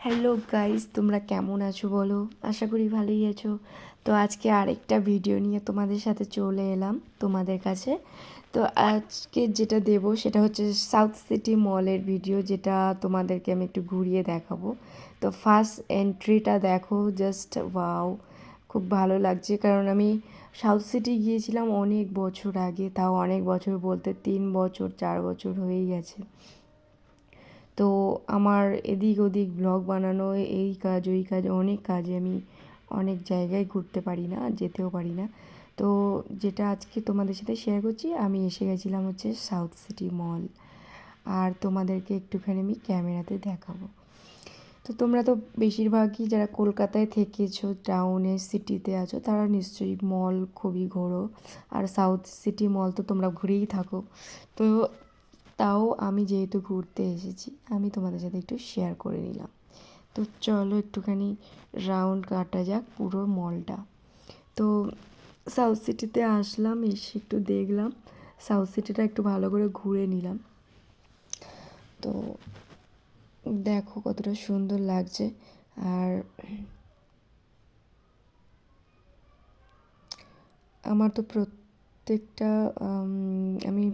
Hello guys, তোমরা কেমন আছো বলো? আশা করি ভালোই আছো। তো আজকে আরেকটা ভিডিও নিয়ে তোমাদের সাথে চলে এলাম তোমাদের কাছে। তো আজকে যেটা দেব সেটা হচ্ছে সাউথ সিটি মলের ভিডিও, যেটা তোমাদেরকে আমি একটু ঘুরিয়ে দেখাবো। তো ফার্স্ট এন্ট্রিটা দেখো, জাস্ট ওয়াও, খুব ভালো লাগছে। কারণ আমি সাউথ সিটি গিয়েছিলাম অনেক বছর আগে, তাও অনেক বছর বলতে 3 বছর 4 বছর হয়েই গেছে। তো আমার এদিক ওদিক ব্লগ বানানো, এই কাজ ওই কাজ, অনেক কাজে আমি অনেক জায়গায় ঘুরতে পারি না, যেতেও পারি না। তো যেটা আজকে তোমাদের সাথে শেয়ার করছি, আমি এসে গেছিলাম হচ্ছে সাউথ সিটি মল, আর তোমাদেরকে একটুখানি আমি ক্যামেরাতে দেখাবো। তো তোমরা তো বেশিরভাগই যারা কলকাতায় থেকেছো, টাউনে সিটিতে আছো, তারা নিশ্চয়ই মল খুবই ঘোরো, আর সাউথ সিটি মল তো তোমরা ঘুরেই থাকো। তো তাও আমি যেহেতু ঘুরতে এসেছি, আমি তোমাদের সাথে একটু শেয়ার করে নিলাম। তো চলো একটুখানি রাউন্ড কাটা যাক পুরো মলটা। তো সাউথ সিটিতে আসলাম, এসে একটু দেখলাম, সাউথ সিটিটা একটু ভালো করে ঘুরে নিলাম। তো দেখো কতটা সুন্দর লাগছে। আর আমার তো প্রত্যেকটা আমি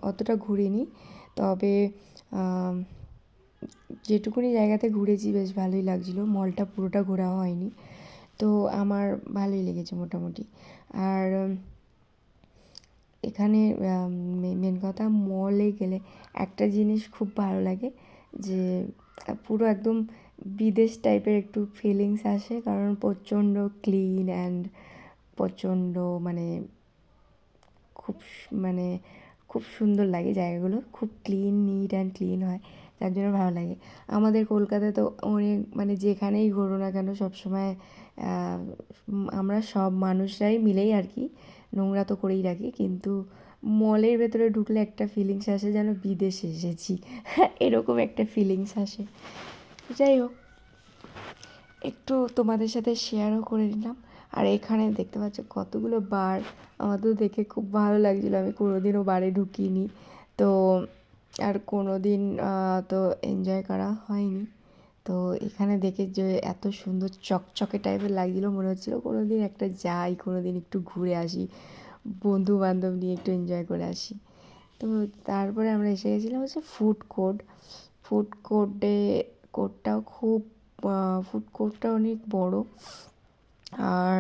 অতটা ঘুরিনি, তবে যেটুকুনি জায়গাতে ঘুরেছি বেশ ভালোই লাগছিলো। মলটা পুরোটা ঘোরা হয়নি, তো আমার ভালোই লেগেছে মোটামুটি। আর এখানে মেন কথা, মলে গেলে একটা জিনিস খুব ভালো লাগে, যে পুরো একদম বিদেশ টাইপের একটু ফিলিংস আসে, কারণ প্রচণ্ড ক্লিন অ্যান্ড প্রচণ্ড মানে খুব মানে খুব সুন্দর লাগে জায়গাগুলো, খুব ক্লিন, নিট অ্যান্ড ক্লিন হয়, যার জন্য ভালো লাগে। আমাদের কলকাতায় তো অনেক মানে যেখানেই ঘোরো না কেন, সবসময় আমরা সব মানুষরাই মিলেই আর কি নোংরা তো করেই রাখি, কিন্তু মলের ভেতরে ঢুকলে একটা ফিলিংস আসে যেন বিদেশে এসেছি, এরকম একটা ফিলিংস আসে। যাই হোক, একটু তোমাদের সাথে শেয়ারও করে নিলাম। আর এখানে দেখতে পাচ্ছ কতগুলো বার, আমার তো দেখে খুব ভালো লাগছিলো। আমি কোনোদিনও বারে ঢুকিনি, তো আর কোনো দিন তো এনজয় করা হয়নি। তো এখানে দেখে যে এত সুন্দর চকচকে টাইপের লাগছিলো, মনে হচ্ছিলো কোনো দিন একটা যাই, কোনো দিন একটু ঘুরে আসি, বন্ধু বান্ধব নিয়ে একটু এনজয় করে আসি। তো তারপরে আমরা এসে গেছিলাম হচ্ছে ফুড কোর্ট। ফুড কোর্টে কোর্টটাও খুব ফুড কোর্টটা অনেক বড়, আর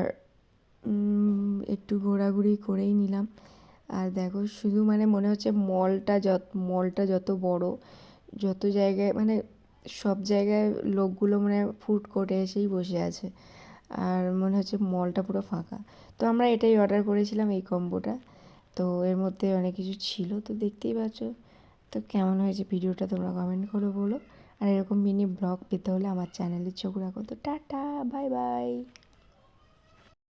একটু ঘোরাঘুরি করেই নিলাম। আর দেখো শুধু মানে মনে হচ্ছে মলটা যত বড়, যত জায়গায় মানে সব জায়গায় লোকগুলো মানে ফুড কোর্টে এসেই বসে আছে, আর মনে হচ্ছে মলটা পুরো ফাঁকা। তো আমরা এটাই অর্ডার করেছিলাম, এই কম্বোটা। তো এর মধ্যে অনেক কিছু ছিল, তো দেখতেই পাচ্ছ। তো কেমন হয়েছে ভিডিওটা তোমরা কমেন্ট করে বলো। আর এরকম মিনি ব্লগ পেতে হলে আমার চ্যানেলে চোখ রাখো। তো টাটা, বাই বাই।